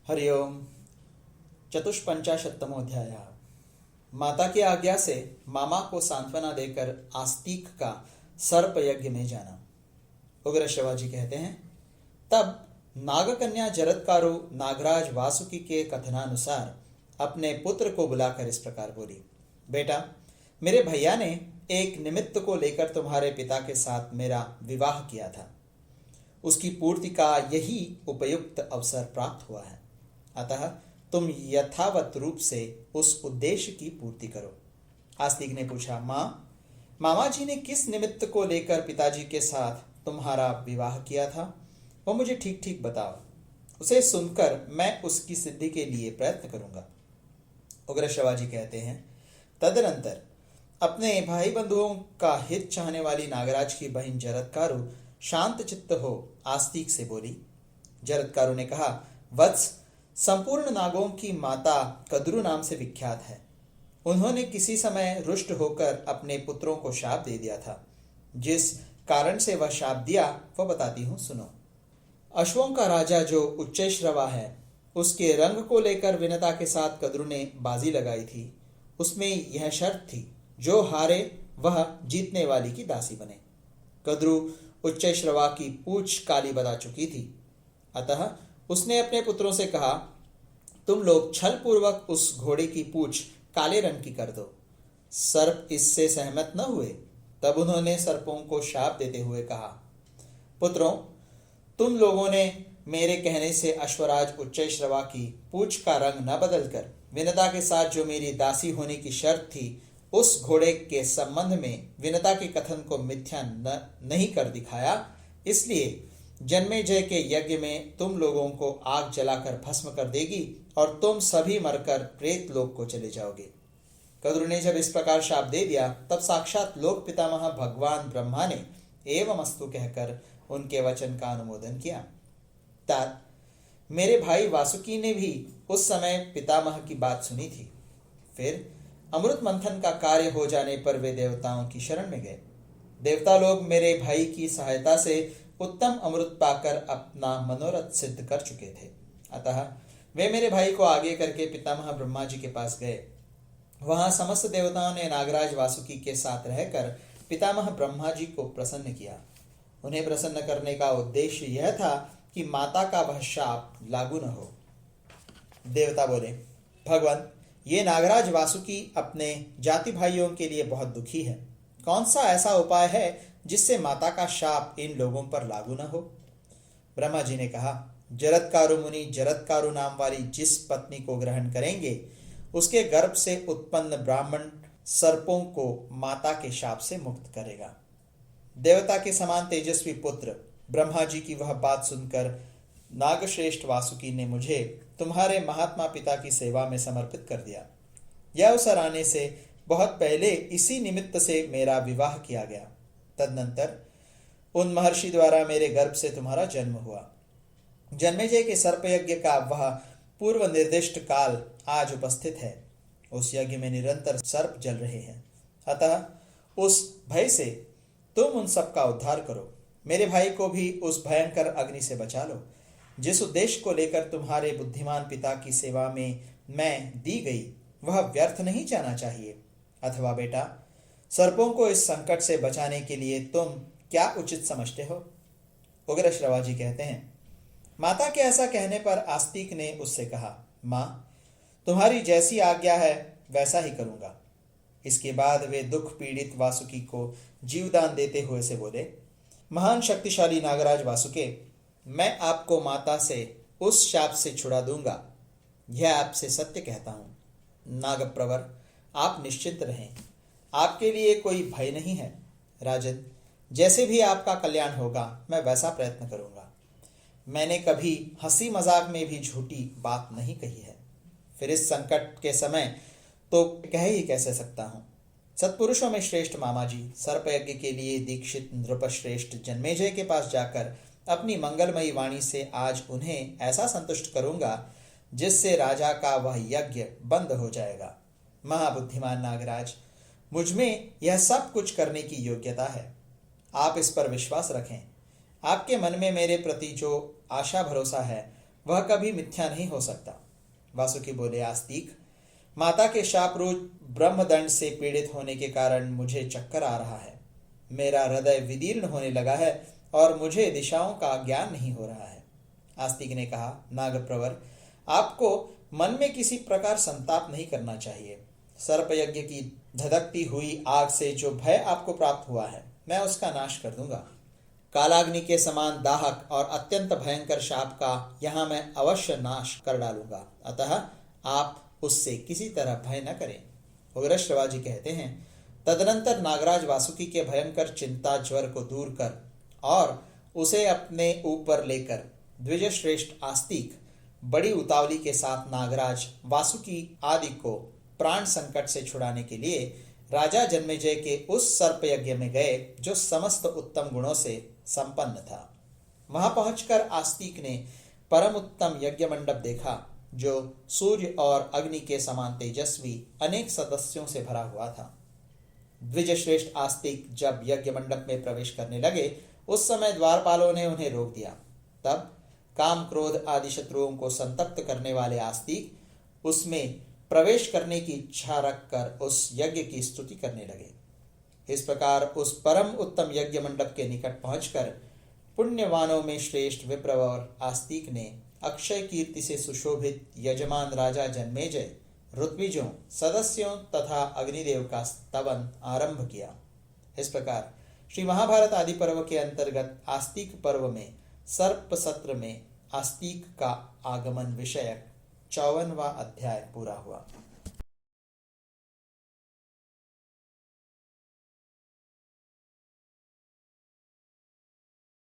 हरिओम। चतुष्पंचाशत्तमोऽध्याय। माता की आज्ञा से मामा को सांत्वना देकर आस्तिक का सर्प यज्ञ में जाना। उग्र शिवाजी कहते हैं, तब नागकन्या जरत्कारु नागराज वासुकी के कथनानुसार अपने पुत्र को बुलाकर इस प्रकार बोली, बेटा, मेरे भैया ने एक निमित्त को लेकर तुम्हारे पिता के साथ मेरा विवाह किया था। उसकी पूर्ति का यही उपयुक्त अवसर प्राप्त हुआ है, अतः तुम यथावत रूप से उस उद्देश्य की पूर्ति करो। आस्तिक ने पूछा, मामा जी ने किस निमित्त को लेकर पिताजी के साथ तुम्हारा विवाह किया था, वो मुझे ठीक ठीक बताओ। उसे सुनकर मैं उसकी सिद्धि के लिए प्रयत्न करूंगा। उग्र शिवाजी कहते हैं, तदनंतर अपने भाई बंधुओं का हित चाहने वाली नागराज की बहन जरत्कारु शांत चित्त हो आस्तिक से बोली। जरत्कारु ने कहा, वत्स, संपूर्ण नागों की माता कद्रु नाम से विख्यात है। उन्होंने किसी समय रुष्ट होकर अपने पुत्रों को शाप दे दिया था। जिस कारण से वह शाप दिया वह बताती हूँ, सुनो। अश्वों का राजा जो उच्चैश्रवा है, उसके रंग को लेकर विनता के साथ कद्रु ने बाजी लगाई थी। उसमें यह शर्त थी, जो हारे वह जीतने वाली की दासी बने। कद्रु उच्चैश्रवा की पूंछ काली बता चुकी थी, अतः उसने अपने पुत्रों से कहा, तुम लोग छल पूर्वक उस घोड़े की पूंछ काले रंग की कर दो। सर्प इससे सहमत न हुए। तब उन्होंने सर्पों को शाप देते हुए कहा, पुत्रों, तुम लोगों ने मेरे कहने से अश्वराज उच्चैश्रवा की पूंछ का रंग न बदलकर विनता के साथ जो मेरी दासी होने की शर्त थी, उस घोड़े के संबंध में विनता के कथन को मिथ्या नहीं कर दिखाया। इसलिए जन्मेजय के यज्ञ में तुम लोगों को आग जलाकर भस्म कर देगी और तुम सभी मरकर प्रेत लोक को चले जाओगे। कद्रु ने जब इस प्रकार शाप दे दिया, तब साक्षात लोक पितामह भगवान ब्रह्मा ने एवमस्तु कहकर उनके वचन का अनुमोदन किया। तात, मेरे भाई वासुकी ने भी उस समय पितामह की बात सुनी थी। फिर अमृत मंथन का कार्य हो जाने पर वे देवताओं की शरण में गए। देवता लोग मेरे भाई की सहायता से उत्तम अमृत पाकर अपना मनोरथ सिद्ध कर चुके थे, अतः वे मेरे भाई को आगे करके पितामह ब्रह्मा जी के पास गए। वहां समस्त देवताओं ने नागराज वासुकी के साथ रहकर पितामह ब्रह्मा जी को प्रसन्न किया। उन्हें प्रसन्न करने का उद्देश्य यह था कि माता का वह शाप लागू न हो। देवता बोले, भगवान, ये नागराज वासुकी अपने जाति भाइयों के लिए बहुत दुखी है। कौन सा ऐसा उपाय है जिससे माता का शाप इन लोगों पर लागू न हो? ब्रह्मा जी ने कहा, जरत्कारु मुनि जरत्कारु नाम वाली जिस पत्नी को ग्रहण करेंगे, उसके गर्भ से उत्पन्न ब्राह्मण सर्पों को माता के शाप से मुक्त करेगा। देवता के समान तेजस्वी पुत्र ब्रह्मा जी की वह बात सुनकर नागश्रेष्ठ वासुकी ने मुझे तुम्हारे महात्मा पिता की सेवा में समर्पित कर दिया। यह अवसर आने से बहुत पहले इसी निमित्त से मेरा विवाह किया गया। तदनंतर उन महर्षि द्वारा मेरे गर्भ से तुम्हारा जन्म हुआ। जन्मेजय के सर्प यज्ञ का वह पूर्व निर्दिष्ट काल आज उपस्थित है। उस यज्ञ में निरंतर सर्प जल रहे हैं, अतः उस भय से तुम उन सब का उद्धार करो। मेरे भाई को भी उस भयंकर अग्नि से बचा लो। जिस उद्देश्य को लेकर तुम्हारे बुद्धिमान पिता की सेवा में मैं दी गई, वह व्यर्थ नहीं जाना चाहिए। अथवा बेटा, सर्पों को इस संकट से बचाने के लिए तुम क्या उचित समझते हो? उग्र श्रवाजी कहते हैं, माता के ऐसा कहने पर आस्तिक ने उससे कहा, माँ, तुम्हारी जैसी आज्ञा है वैसा ही करूंगा। इसके बाद वे दुख पीड़ित वासुकी को जीवदान देते हुए से बोले, महान शक्तिशाली नागराज वासुके, मैं आपको माता से उस शाप से छुड़ा दूंगा। यह आपसे सत्य कहता हूं। नागप्रवर, आप निश्चिंत रहें, आपके लिए कोई भय नहीं है। राजन, जैसे भी आपका कल्याण होगा मैं वैसा प्रयत्न करूंगा। मैंने कभी हंसी मजाक में भी झूठी बात नहीं कही है। फिर इस संकट के समय तो कह ही कैसे सकता हूँ। सत्पुरुषों में श्रेष्ठ मामा जी सर्पयज्ञ के लिए दीक्षित नृपश्रेष्ठ जन्मेजय के पास जाकर अपनी मंगलमयी वाणी से आज उन्हें ऐसा संतुष्ट करूंगा जिससे राजा का वह यज्ञ बंद हो जाएगा। महाबुद्धिमान नागराज, मुझमें यह सब कुछ करने की योग्यता है। आप इस पर विश्वास रखें। आपके मन में मेरे प्रति जो आशा भरोसा है वह कभी मिथ्या नहीं हो सकता। वासुकी बोले, आस्तिक, माता के शापरूप ब्रह्मदंड से पीड़ित होने के कारण मुझे चक्कर आ रहा है। मेरा हृदय विदीर्ण होने लगा है और मुझे दिशाओं का ज्ञान नहीं हो रहा है। आस्तिक ने कहा, नागप्रवर, आपको मन में किसी प्रकार संताप नहीं करना चाहिए। सर्पयज्ञ की धधकती हुई आग से जो भय आपको प्राप्त हुआ है, मैं उसका नाश कर दूंगा। कालाग्नि के समान दाहक और अत्यंत भयंकर शाप का यहाँ मैं अवश्य नाश कर डालूंगा, अतः आप उससे किसी तरह भय न करें। उग्र श्रवाजी कहते हैं, तदनंतर नागराज वासुकी के भयंकर चिंता ज्वर को दूर कर और उसे अपने ऊपर लेकर द्विजश्रेष्ठ आस्तिक बड़ी उतावली के साथ नागराज वासुकी आदि को प्राण संकट से छुड़ाने के लिए राजा जन्मेजय के उस सर्प यज्ञ में गए जो समस्त उत्तम गुणों से संपन्न था। वहां पहुंचकर आस्तिक ने परम उत्तम यज्ञ मंडप देखा जो सूर्य और अग्नि के समान तेजस्वी अनेक सदस्यों से भरा हुआ था। द्विजश्रेष्ठ आस्तिक जब यज्ञ मंडप में प्रवेश करने लगे उस समय द्वारपालों ने उन्हें रोक दिया। तब काम क्रोध आदि शत्रुओं को संतप्त करने वाले आस्तिक उसमें प्रवेश करने की इच्छा रखकर उस यज्ञ की स्तुति करने लगे। इस प्रकार उस परम उत्तम यज्ञ मंडप के निकट पहुंचकर पुण्यवानों में श्रेष्ठ विप्रवर आस्तिक ने अक्षय कीर्ति से सुशोभित यजमान राजा जन्मेजय, ऋत्विजों, सदस्यों तथा अग्निदेव का स्तवन आरंभ किया। इस प्रकार श्री महाभारत आदि पर्व के अंतर्गत आस्तिक पर्व में सर्प सत्र में आस्तिक का आगमन विषयक 54वां अध्याय पूरा हुआ।